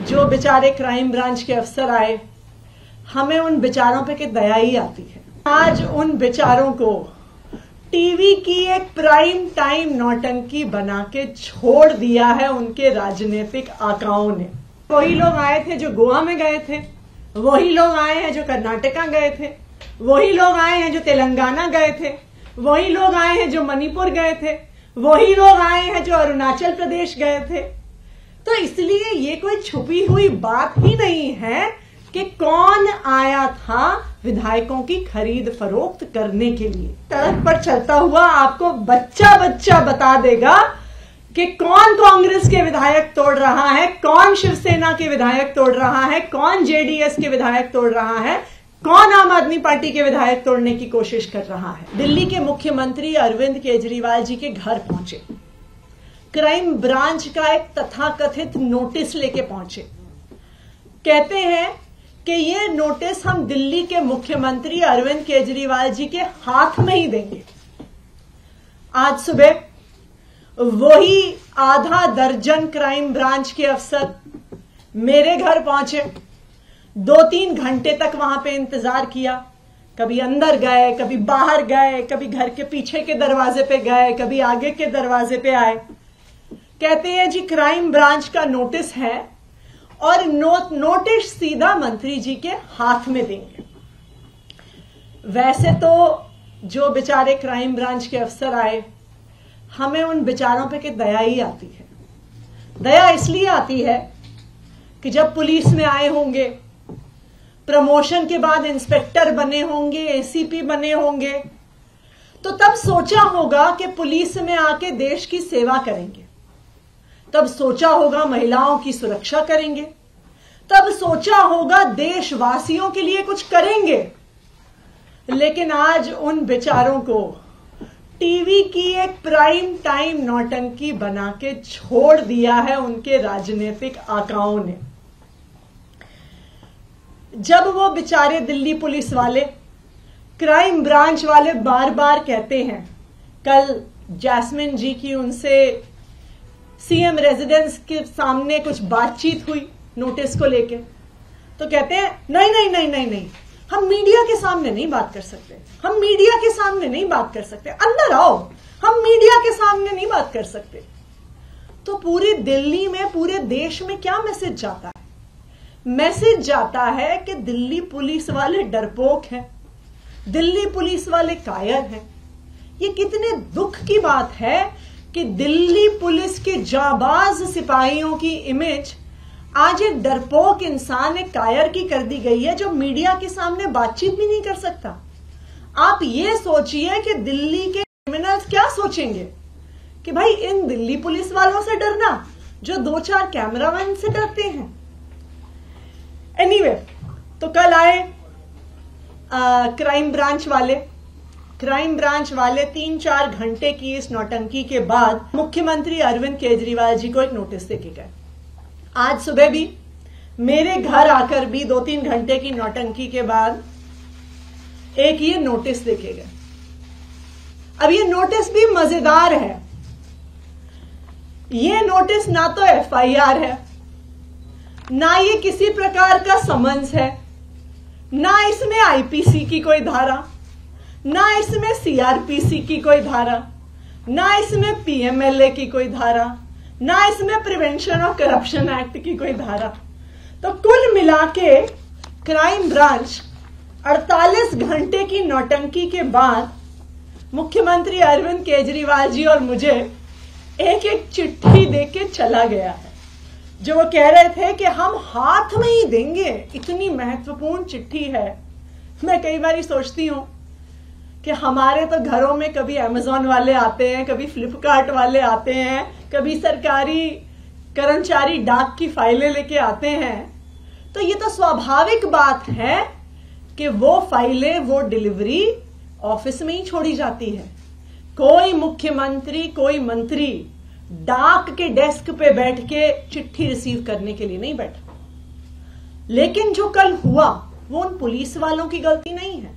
जो बेचारे crime branch के अफसर आए, हमें उन बेचारों पे की दया ही आती है। आज उन बेचारों को टीवी की एक प्राइम टाइम नौटंकी बना के छोड़ दिया है उनके राजनीतिक आकाओं ने। वही लोग आए थे जो गोवा में गए थे, वही लोग आए हैं जो कर्नाटका गए थे, वही लोग आए हैं जो तेलंगाना गए थे, वही लोग आए हैं जो मणिपुर गए थे, वही लोग आए हैं जो अरुणाचल प्रदेश गए थे। तो इसलिए ये कोई छुपी हुई बात ही नहीं है कि कौन आया था विधायकों की खरीद फरोख्त करने के लिए। सड़क पर चलता हुआ आपको बच्चा बच्चा बता देगा कि कौन कांग्रेस के विधायक तोड़ रहा है, कौन शिवसेना के विधायक तोड़ रहा है, कौन जेडीएस के विधायक तोड़ रहा है, कौन आम आदमी पार्टी के विधायक तोड़ने की कोशिश कर रहा है। दिल्ली के मुख्यमंत्री अरविंद केजरीवाल जी के घर पहुंचे, क्राइम ब्रांच का एक तथाकथित नोटिस लेके पहुंचे। कहते हैं कि ये नोटिस हम दिल्ली के मुख्यमंत्री अरविंद केजरीवाल जी के हाथ में ही देंगे। आज सुबह वही आधा दर्जन क्राइम ब्रांच के अफसर मेरे घर पहुंचे। 2-3 घंटे तक वहां पे इंतजार किया। कभी अंदर गए, कभी बाहर गए, कभी घर के पीछे के दरवाजे पे गए, कभी आगे के दरवाजे पे आए। कहते हैं जी क्राइम ब्रांच का नोटिस है और नोटिस सीधा मंत्री जी के हाथ में देंगे। वैसे तो जो बेचारे क्राइम ब्रांच के अफसर आए, हमें उन बेचारों पे की दया ही आती है। दया इसलिए आती है कि जब पुलिस में आए होंगे, प्रमोशन के बाद इंस्पेक्टर बने होंगे, एसीपी बने होंगे, तो तब सोचा होगा कि पुलिस में आके देश की सेवा करेंगे, तब सोचा होगा महिलाओं की सुरक्षा करेंगे, तब सोचा होगा देशवासियों के लिए कुछ करेंगे। लेकिन आज उन बेचारों को टीवी की एक प्राइम टाइम नौटंकी बना के छोड़ दिया है उनके राजनीतिक आकाओं ने। जब वो बेचारे दिल्ली पुलिस वाले, क्राइम ब्रांच वाले बार बार कहते हैं, कल जैस्मिन जी की उनसे सीएम रेजिडेंस के सामने कुछ बातचीत हुई नोटिस को लेके, तो कहते हैं नहीं नहीं नहीं नहीं नहीं, हम मीडिया के सामने नहीं बात कर सकते, हम मीडिया के सामने नहीं बात कर सकते, अंदर आओ, हम मीडिया के सामने नहीं बात कर सकते। तो पूरी दिल्ली में, पूरे देश में क्या मैसेज जाता है? मैसेज जाता है कि दिल्ली पुलिस वाले डरपोक हैं, दिल्ली पुलिस वाले कायर हैं। ये कितने दुख की बात है कि दिल्ली पुलिस के जाबाज सिपाहियों की इमेज आज एक डरपोक इंसान, एक कायर की कर दी गई है, जो मीडिया के सामने बातचीत भी नहीं कर सकता। आप ये सोचिए कि दिल्ली के क्रिमिनल्स क्या सोचेंगे कि भाई इन दिल्ली पुलिस वालों से डरना जो 2-4 कैमरामैन से डरते हैं। एनीवे, तो कल आए क्राइम ब्रांच वाले 3-4 घंटे की इस नौटंकी के बाद मुख्यमंत्री अरविंद केजरीवाल जी को एक नोटिस देके गए। आज सुबह भी मेरे घर आकर भी 2-3 घंटे की नौटंकी के बाद एक ये नोटिस देके गए। अब ये नोटिस भी मजेदार है। ये नोटिस ना तो एफआईआर है, ना ये किसी प्रकार का समन्स है, ना इसमें आईपीसी की कोई धारा, ना इसमें सीआरपीसी की कोई धारा, ना इसमें पीएमएलए की कोई धारा, ना इसमें प्रिवेंशन ऑफ करप्शन एक्ट की कोई धारा। तो कुल मिला के क्राइम ब्रांच 48 घंटे की नौटंकी के बाद मुख्यमंत्री अरविंद केजरीवाल जी और मुझे एक एक चिट्ठी देके चला गया है, जो वो कह रहे थे कि हम हाथ में ही देंगे। इतनी महत्वपूर्ण चिट्ठी है। मैं कई बार सोचती हूं कि हमारे तो घरों में कभी अमेज़न वाले आते हैं, कभी फ्लिपकार्ट वाले आते हैं, कभी सरकारी कर्मचारी डाक की फाइलें लेके आते हैं। तो ये तो स्वाभाविक बात है कि वो फाइलें, वो डिलीवरी ऑफिस में ही छोड़ी जाती है। कोई मुख्यमंत्री, कोई मंत्री डाक के डेस्क पे बैठ के चिट्ठी रिसीव करने के लिए नहीं बैठा। लेकिन जो कल हुआ वो उन पुलिस वालों की गलती नहीं है,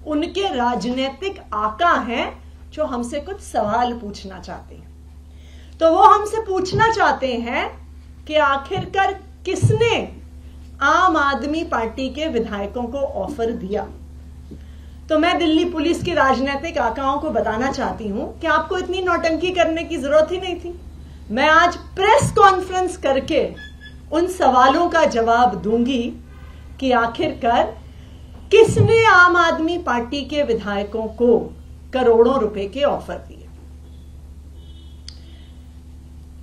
उनके राजनीतिक आका हैं जो हमसे कुछ सवाल पूछना चाहते हैं। तो वो हमसे पूछना चाहते हैं कि आखिरकार किसने आम आदमी पार्टी के विधायकों को ऑफर दिया? तो मैं दिल्ली पुलिस के राजनीतिक आकाओं को बताना चाहती हूं कि आपको इतनी नौटंकी करने की जरूरत ही नहीं थी। मैं आज प्रेस कॉन्फ्रेंस करके उन सवालों का जवाब दूंगी कि आखिरकार किसने आम आदमी पार्टी के विधायकों को करोड़ों रुपए के ऑफर दिए।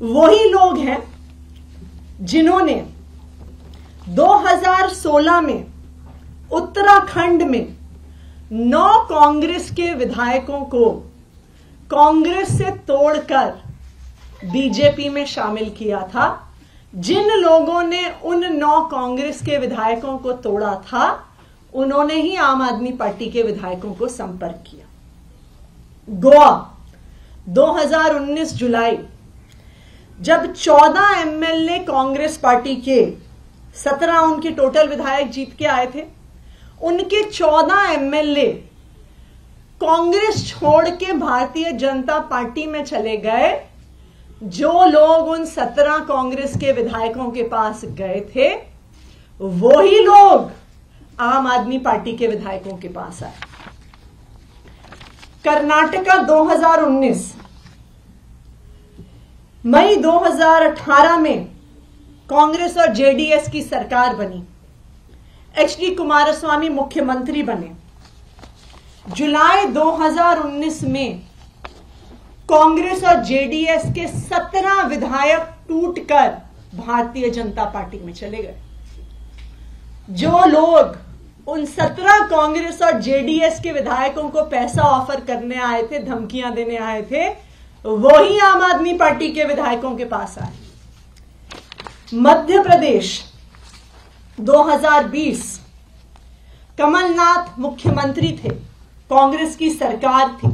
वही लोग हैं जिन्होंने 2016 में उत्तराखंड में 9 कांग्रेस के विधायकों को कांग्रेस से तोड़कर बीजेपी में शामिल किया था। जिन लोगों ने उन 9 कांग्रेस के विधायकों को तोड़ा था, उन्होंने ही आम आदमी पार्टी के विधायकों को संपर्क किया। गोवा 2019 जुलाई, जब 14 एमएलए कांग्रेस पार्टी के 17 उनके टोटल विधायक जीत के आए थे, उनके 14 एमएलए कांग्रेस छोड़ के भारतीय जनता पार्टी में चले गए। जो लोग उन 17 कांग्रेस के विधायकों के पास गए थे, वही लोग आम आदमी पार्टी के विधायकों के पास आए। कर्नाटका 2019, मई 2018 में कांग्रेस और जेडीएस की सरकार बनी। एचडी कुमारस्वामी मुख्यमंत्री बने। जुलाई 2019 में कांग्रेस और जेडीएस के 17 विधायक टूटकर भारतीय जनता पार्टी में चले गए। जो लोग उन 17 कांग्रेस और जेडीएस के विधायकों को पैसा ऑफर करने आए थे, धमकियां देने आए थे, वही आम आदमी पार्टी के विधायकों के पास आए। मध्य प्रदेश 2020, कमलनाथ मुख्यमंत्री थे, कांग्रेस की सरकार थी।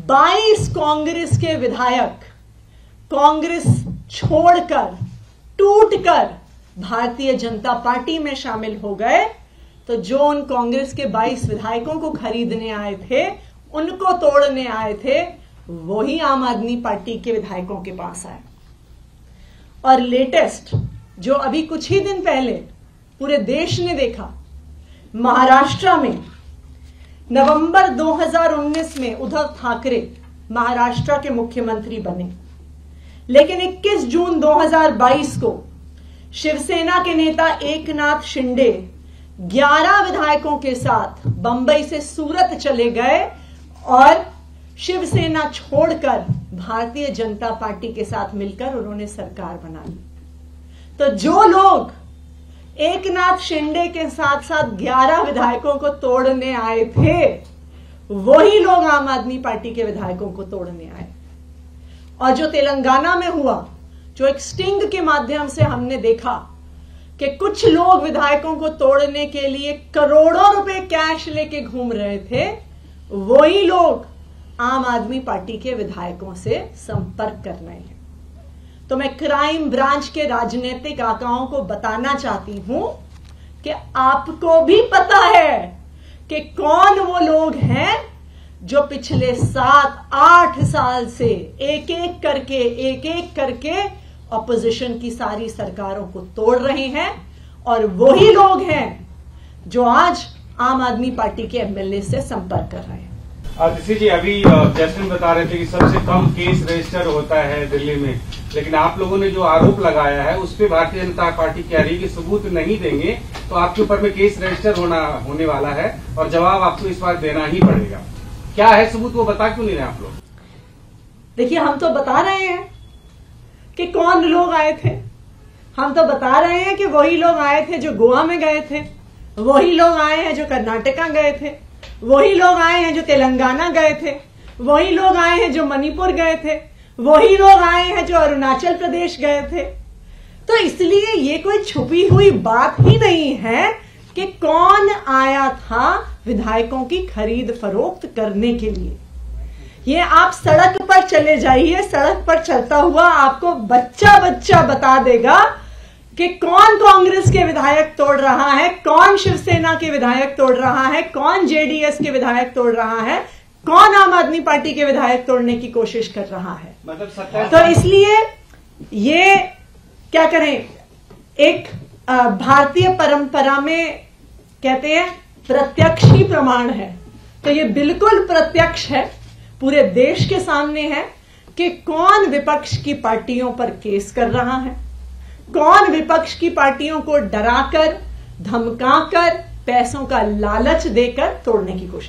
22 कांग्रेस के विधायक कांग्रेस छोड़कर, टूटकर भारतीय जनता पार्टी में शामिल हो गए। तो जो उन कांग्रेस के 22 विधायकों को खरीदने आए थे, उनको तोड़ने आए थे, वही आम आदमी पार्टी के विधायकों के पास आए। और लेटेस्ट, जो अभी कुछ ही दिन पहले पूरे देश ने देखा, महाराष्ट्र में नवंबर 2019 में उद्धव ठाकरे महाराष्ट्र के मुख्यमंत्री बने। लेकिन 21 जून 2022 को शिवसेना के नेता एकनाथ शिंदे 11 विधायकों के साथ बंबई से सूरत चले गए और शिवसेना छोड़कर भारतीय जनता पार्टी के साथ मिलकर उन्होंने सरकार बना ली। तो जो लोग एकनाथ शिंदे के साथ साथ 11 विधायकों को तोड़ने आए थे, वही लोग आम आदमी पार्टी के विधायकों को तोड़ने आए। और जो तेलंगाना में हुआ, जो एक स्टिंग के माध्यम से हमने देखा कि कुछ लोग विधायकों को तोड़ने के लिए करोड़ों रुपए कैश लेके घूम रहे थे, वही लोग आम आदमी पार्टी के विधायकों से संपर्क कर रहे हैं। तो मैं क्राइम ब्रांच के राजनीतिक आकाओं को बताना चाहती हूं कि आपको भी पता है कि कौन वो लोग हैं जो पिछले 7-8 साल से एक एक करके ऑपोजिशन की सारी सरकारों को तोड़ रहे हैं। और वही लोग हैं जो आज आम आदमी पार्टी के एमएलए से संपर्क कर रहे हैं। आदित्य जी, अभी जैस्मिन बता रहे थे कि सबसे कम केस रजिस्टर होता है दिल्ली में, लेकिन आप लोगों ने जो आरोप लगाया है उस पर भारतीय जनता पार्टी कह रही है कि सबूत नहीं देंगे तो आपके ऊपर में केस रजिस्टर होने वाला है और जवाब आपको इस बार देना ही पड़ेगा। क्या है सबूत, वो बता क्यों नहीं रहे आप लोग? देखिए, हम तो बता रहे हैं कि कौन लोग आए थे। हम तो बता रहे हैं कि वही लोग आए थे जो गोवा में गए थे, वही लोग आए हैं जो कर्नाटका गए थे, वही लोग आए हैं जो तेलंगाना गए थे, वही लोग आए हैं जो मणिपुर गए थे, वही लोग आए हैं जो अरुणाचल प्रदेश गए थे। तो इसलिए ये कोई छुपी हुई बात ही नहीं है कि कौन आया था विधायकों की खरीद फरोख्त करने के लिए। ये आप सड़क पर चले जाइए, सड़क पर चलता हुआ आपको बच्चा बच्चा बता देगा कि कौन कांग्रेस के विधायक तोड़ रहा है, कौन शिवसेना के विधायक तोड़ रहा है, कौन जेडीएस के विधायक तोड़ रहा है, कौन आम आदमी पार्टी के विधायक तोड़ने की कोशिश कर रहा है। मतलब तो इसलिए ये क्या करें, एक भारतीय परंपरा में कहते हैं प्रत्यक्ष ही प्रमाण है, तो ये बिल्कुल प्रत्यक्ष है, पूरे देश के सामने है कि कौन विपक्ष की पार्टियों पर केस कर रहा है, कौन विपक्ष की पार्टियों को डराकर, धमकाकर, पैसों का लालच देकर तोड़ने की कोशिश